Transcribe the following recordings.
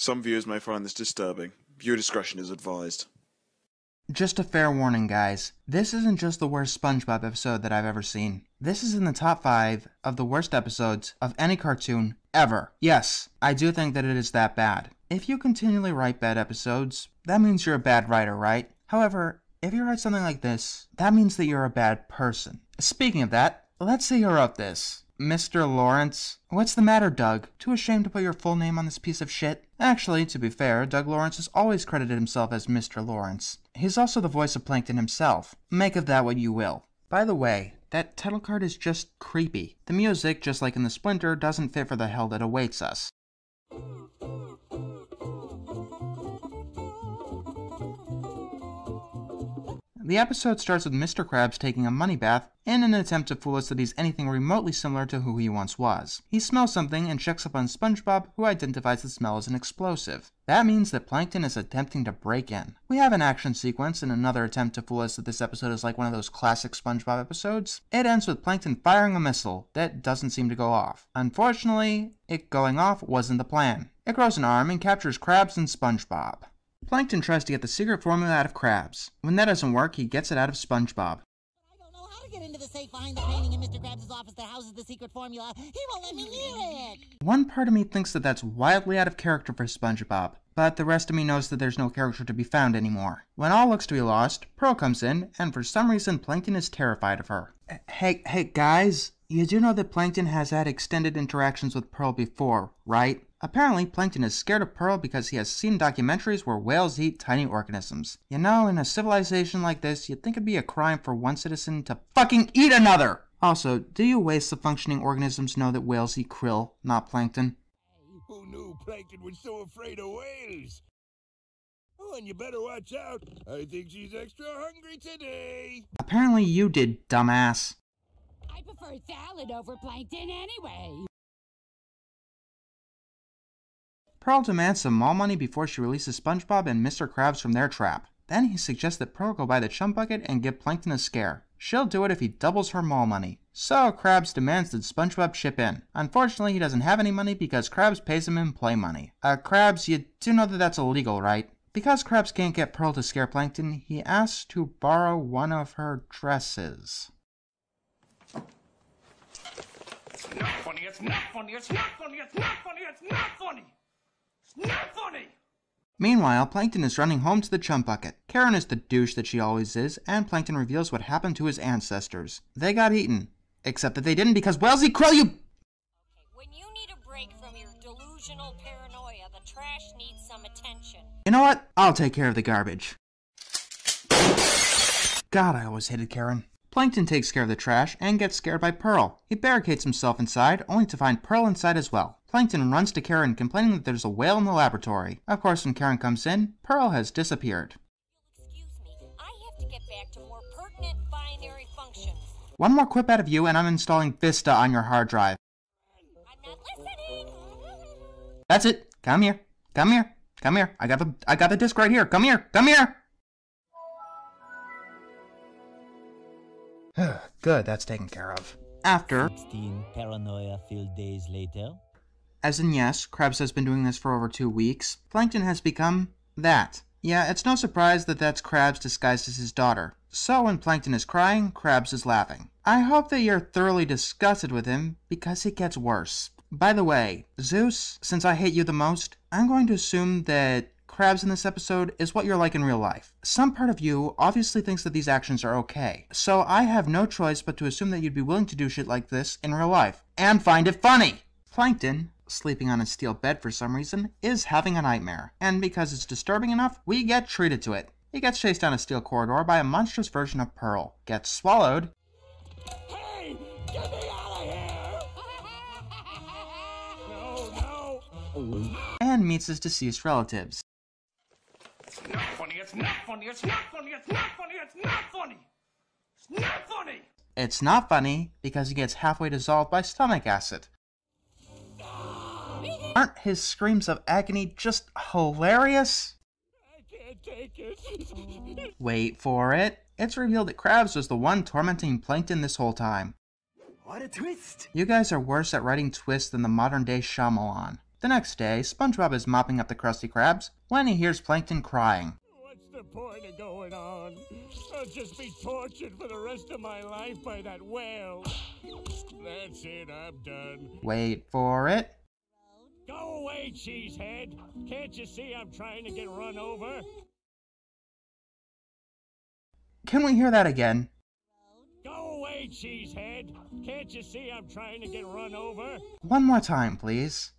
Some viewers may find this disturbing. Viewer discretion is advised. Just a fair warning, guys. This isn't just the worst SpongeBob episode that I've ever seen. This is in the top 5 of the worst episodes of any cartoon ever. Yes, I do think that it is that bad. If you continually write bad episodes, that means you're a bad writer, right? However, if you write something like this, that means that you're a bad person. Speaking of that, let's see who wrote this. Mr. Lawrence? What's the matter, Doug? Too ashamed to put your full name on this piece of shit? Actually, to be fair, Doug Lawrence has always credited himself as Mr. Lawrence. He's also the voice of Plankton himself. Make of that what you will. By the way, that title card is just creepy. The music, just like in the Splinter, doesn't fit for the hell that awaits us. The episode starts with Mr. Krabs taking a money bath in an attempt to fool us that he's anything remotely similar to who he once was. He smells something and checks up on SpongeBob, who identifies the smell as an explosive. That means that Plankton is attempting to break in. We have an action sequence in another attempt to fool us that this episode is like one of those classic SpongeBob episodes. It ends with Plankton firing a missile that doesn't seem to go off. Unfortunately, it going off wasn't the plan. It grows an arm and captures Krabs and SpongeBob. Plankton tries to get the secret formula out of Krabs. When that doesn't work, he gets it out of SpongeBob. I don't know how to get into the safe behind the painting in Mr. Krabs' office that houses the secret formula. He won't let me near it. One part of me thinks that that's wildly out of character for SpongeBob, but the rest of me knows that there's no character to be found anymore. When all looks to be lost, Pearl comes in, and for some reason Plankton is terrified of her. Hey guys, you do know that Plankton has had extended interactions with Pearl before, right? Apparently, Plankton is scared of Pearl because he has seen documentaries where whales eat tiny organisms. You know, in a civilization like this, you'd think it'd be a crime for one citizen to fucking eat another! Also, do you wastes of functioning organisms know that whales eat krill, not plankton? Who knew Plankton was so afraid of whales? Oh, and you better watch out. I think she's extra hungry today. Apparently you did, dumbass. I prefer salad over plankton anyway. Pearl demands some more money before she releases SpongeBob and Mr. Krabs from their trap. Then he suggests that Pearl go buy the chum bucket and give Plankton a scare. She'll do it if he doubles her mall money. So Krabs demands that SpongeBob chip in. Unfortunately, he doesn't have any money because Krabs pays him in play money. Krabs, you do know that that's illegal, right? Because Krabs can't get Pearl to scare Plankton, he asks to borrow one of her dresses. It's not funny, it's not funny, it's not funny, it's not funny, it's not funny! It's not funny! Meanwhile, Plankton is running home to the chum bucket. Karen is the douche that she always is, and Plankton reveals what happened to his ancestors. They got eaten. Except that they didn't because whales eat krill, you— Okay, when you need a break from your delusional paranoia, the trash needs some attention. You know what? I'll take care of the garbage. God, I always hated Karen. Plankton takes care of the trash and gets scared by Pearl. He barricades himself inside, only to find Pearl inside as well. Plankton runs to Karen, complaining that there's a whale in the laboratory. Of course, when Karen comes in, Pearl has disappeared. Excuse me, I have to get back to more pertinent binary functions. One more quip out of you and I'm installing Vista on your hard drive. I'm not listening! That's it. Come here. Come here. Come here. I got the disc right here. Come here. Come here. Good, that's taken care of. After 16 paranoia-filled days later. As in yes, Krabs has been doing this for over 2 weeks. Plankton has become that. Yeah, it's no surprise that that's Krabs disguised as his daughter. So when Plankton is crying, Krabs is laughing. I hope that you're thoroughly disgusted with him, because it gets worse. By the way, Zeus, since I hate you the most, I'm going to assume that Krabs in this episode is what you're like in real life. Some part of you obviously thinks that these actions are okay, so I have no choice but to assume that you'd be willing to do shit like this in real life, and find it funny! Plankton, sleeping on a steel bed for some reason, is having a nightmare, and because it's disturbing enough, we get treated to it. He gets chased down a steel corridor by a monstrous version of Pearl, gets swallowed, Hey, get me out of here! No. and meets his deceased relatives. It's not funny, it's not funny, it's not funny, it's not funny, it's not funny! It's not funny! It's not funny because he gets halfway dissolved by stomach acid. Aren't his screams of agony just hilarious? I can't take it. Wait for it. It's revealed that Krabs was the one tormenting Plankton this whole time. What a twist! You guys are worse at writing twists than the modern day Shyamalan. The next day, SpongeBob is mopping up the Krusty Krabs when he hears Plankton crying. What's the point of going on? I'll just be tortured for the rest of my life by that whale. That's it, I'm done. Wait for it. Go away, cheesehead. Can't you see I'm trying to get run over? Can we hear that again? Go away, cheesehead. Can't you see I'm trying to get run over? One more time, please.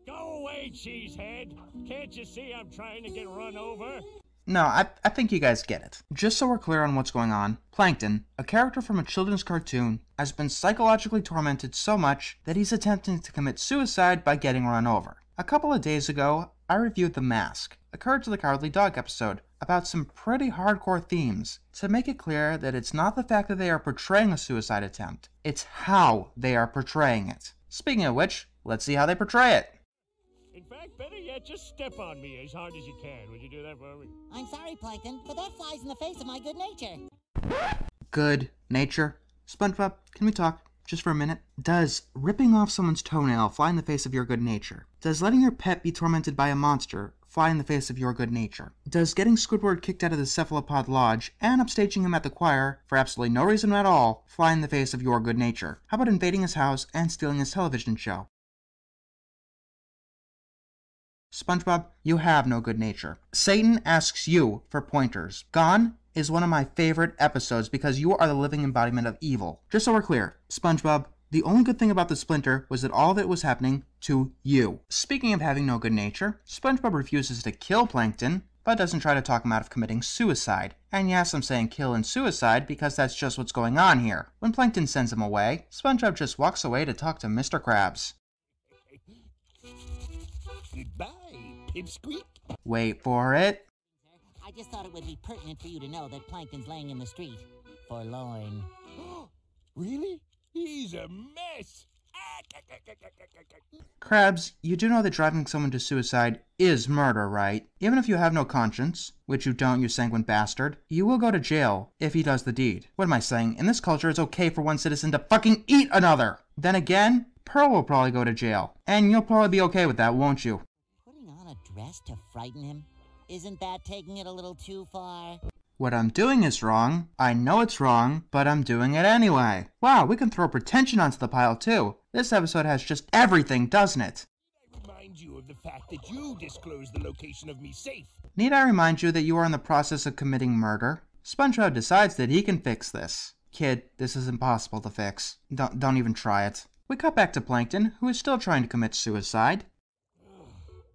Go away, cheesehead. Can't you see I'm trying to get run over? No, I think you guys get it. Just so we're clear on what's going on, Plankton, a character from a children's cartoon, has been psychologically tormented so much that he's attempting to commit suicide by getting run over. A couple of days ago, I reviewed The Mask, a Courage the Cowardly Dog episode, about some pretty hardcore themes, to make it clear that it's not the fact that they are portraying a suicide attempt, it's how they are portraying it. Speaking of which, let's see how they portray it. In fact, better yet, just step on me as hard as you can. Would you do that for me? I'm sorry, Plankton, but that flies in the face of my good nature. Good nature? SpongeBob, can we talk? Just for a minute? Does ripping off someone's toenail fly in the face of your good nature? Does letting your pet be tormented by a monster fly in the face of your good nature? Does getting Squidward kicked out of the Cephalopod Lodge and upstaging him at the choir for absolutely no reason at all fly in the face of your good nature? How about invading his house and stealing his television show? SpongeBob, you have no good nature. Satan asks you for pointers. Gone is one of my favorite episodes because you are the living embodiment of evil. Just so we're clear, SpongeBob, the only good thing about the Splinter was that all of it was happening to you. Speaking of having no good nature, SpongeBob refuses to kill Plankton, but doesn't try to talk him out of committing suicide. And yes, I'm saying kill and suicide because that's just what's going on here. When Plankton sends him away, SpongeBob just walks away to talk to Mr. Krabs. Goodbye, pipsqueak. Wait for it. I just thought it would be pertinent for you to know that Plankton's laying in the street, forlorn. Really? He's a mess. Krabs, you do know that driving someone to suicide is murder, right? Even if you have no conscience, which you don't, you sanguine bastard, you will go to jail if he does the deed. What am I saying? In this culture, it's okay for one citizen to fucking eat another! Then again, Pearl will probably go to jail. And you'll probably be okay with that, won't you? Putting on a dress to frighten him? Isn't that taking it a little too far? What I'm doing is wrong. I know it's wrong, but I'm doing it anyway. Wow, we can throw pretension onto the pile too. This episode has just everything, doesn't it? I remind you of the fact that you disclosed the location of me safe. Need I remind you that you are in the process of committing murder? SpongeBob decides that he can fix this. Kid, this is impossible to fix. Don't even try it. We cut back to Plankton, who is still trying to commit suicide.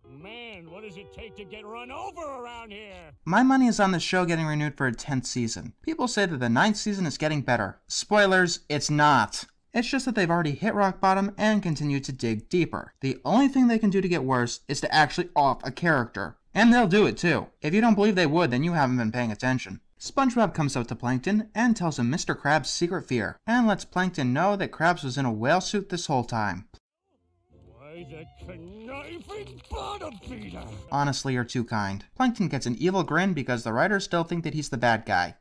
Man, what does it take to get run over around here? My money is on the show getting renewed for a 10th season. People say that the 9th season is getting better. Spoilers, it's not. It's just that they've already hit rock bottom and continue to dig deeper. The only thing they can do to get worse is to actually off a character. And they'll do it too. If you don't believe they would, then you haven't been paying attention. SpongeBob comes up to Plankton and tells him Mr. Krabs' secret fear, and lets Plankton know that Krabs was in a whale suit this whole time. Why, that conniving bottom feeder! Honestly, you're too kind. Plankton gets an evil grin because the writers still think that he's the bad guy.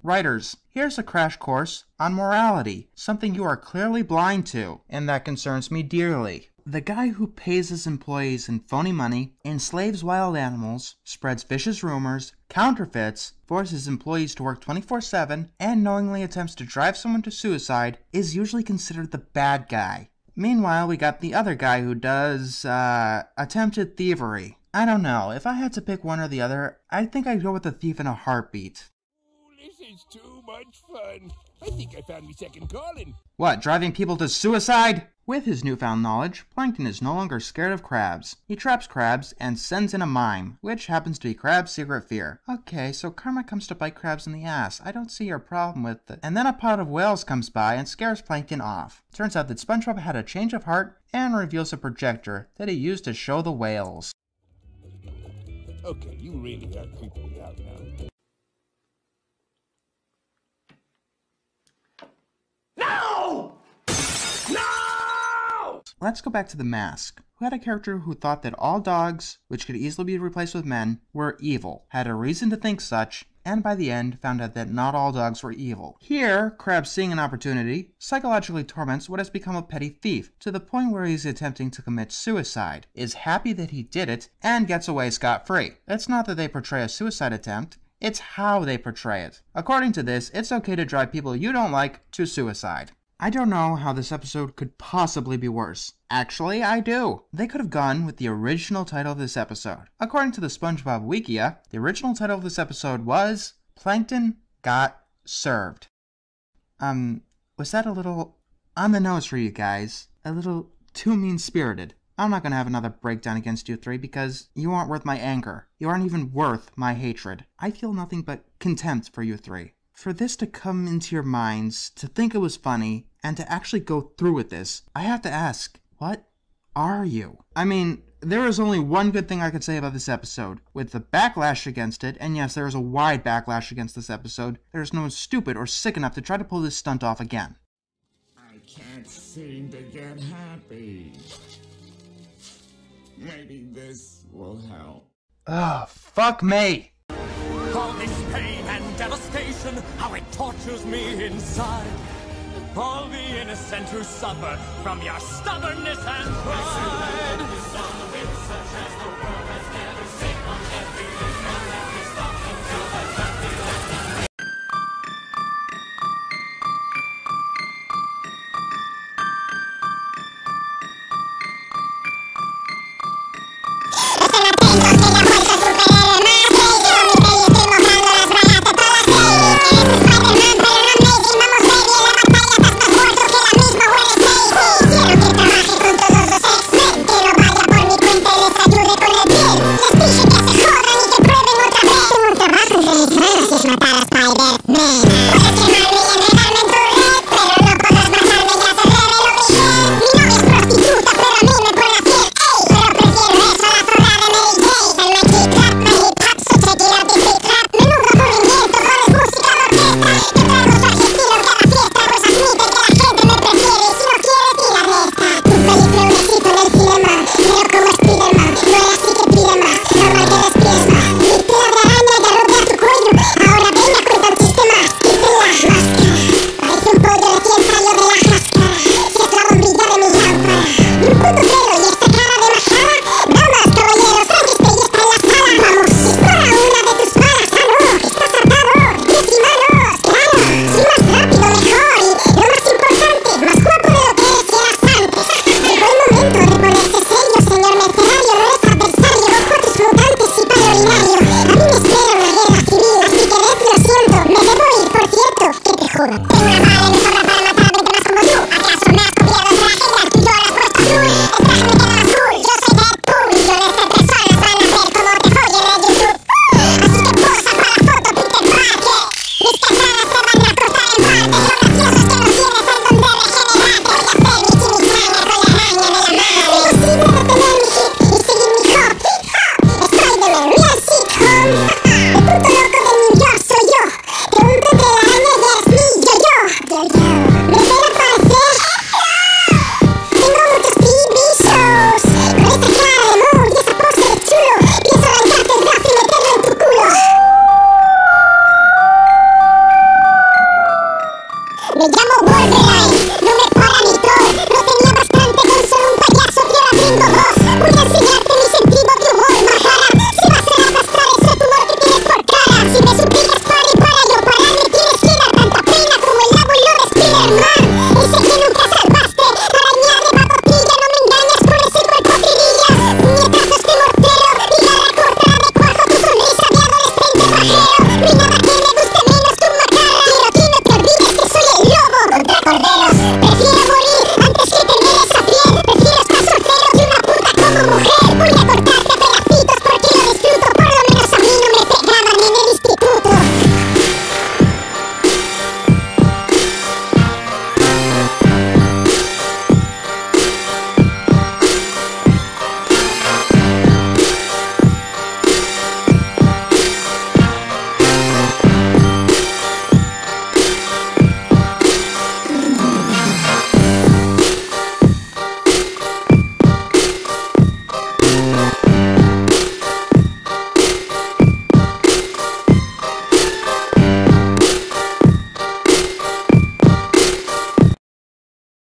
Writers, here's a crash course on morality, something you are clearly blind to, and that concerns me dearly. The guy who pays his employees in phony money, enslaves wild animals, spreads vicious rumors, counterfeits, forces employees to work 24/7, and knowingly attempts to drive someone to suicide is usually considered the bad guy. Meanwhile, we got the other guy who does, attempted thievery. I don't know, if I had to pick one or the other, I think I'd go with the thief in a heartbeat. Oh, this is too much fun. I think I found me second calling. What, driving people to suicide? With his newfound knowledge, Plankton is no longer scared of Krabs. He traps Krabs and sends in a mime, which happens to be Krabs' secret fear. Okay, so karma comes to bite Krabs in the ass. I don't see your problem with it. And then a pod of whales comes by and scares Plankton off. Turns out that SpongeBob had a change of heart and reveals a projector that he used to show the whales. Okay, you really are creeping me out now. No! No! Let's go back to The Mask, who had a character who thought that all dogs, which could easily be replaced with men, were evil, had a reason to think such, and by the end found out that not all dogs were evil. Here, Krabs, seeing an opportunity, psychologically torments what has become a petty thief to the point where he's attempting to commit suicide, is happy that he did it, and gets away scot-free. It's not that they portray a suicide attempt, it's how they portray it. According to this, it's okay to drive people you don't like to suicide. I don't know how this episode could possibly be worse. Actually, I do. They could have gone with the original title of this episode. According to the SpongeBob Wikia, the original title of this episode was Plankton Got Served. Was that a little on the nose for you guys? A little too mean-spirited? I'm not going to have another breakdown against you three because you aren't worth my anger. You aren't even worth my hatred. I feel nothing but contempt for you three. For this to come into your minds, to think it was funny, and to actually go through with this, I have to ask, what are you? I mean, there is only one good thing I could say about this episode. With the backlash against it, and yes, there is a wide backlash against this episode, there is no one stupid or sick enough to try to pull this stunt off again. I can't seem to get happy. Maybe this will help. Ugh, fuck me! All this pain and devastation, how it tortures me inside. All the innocent who suffer from your stubbornness and pride.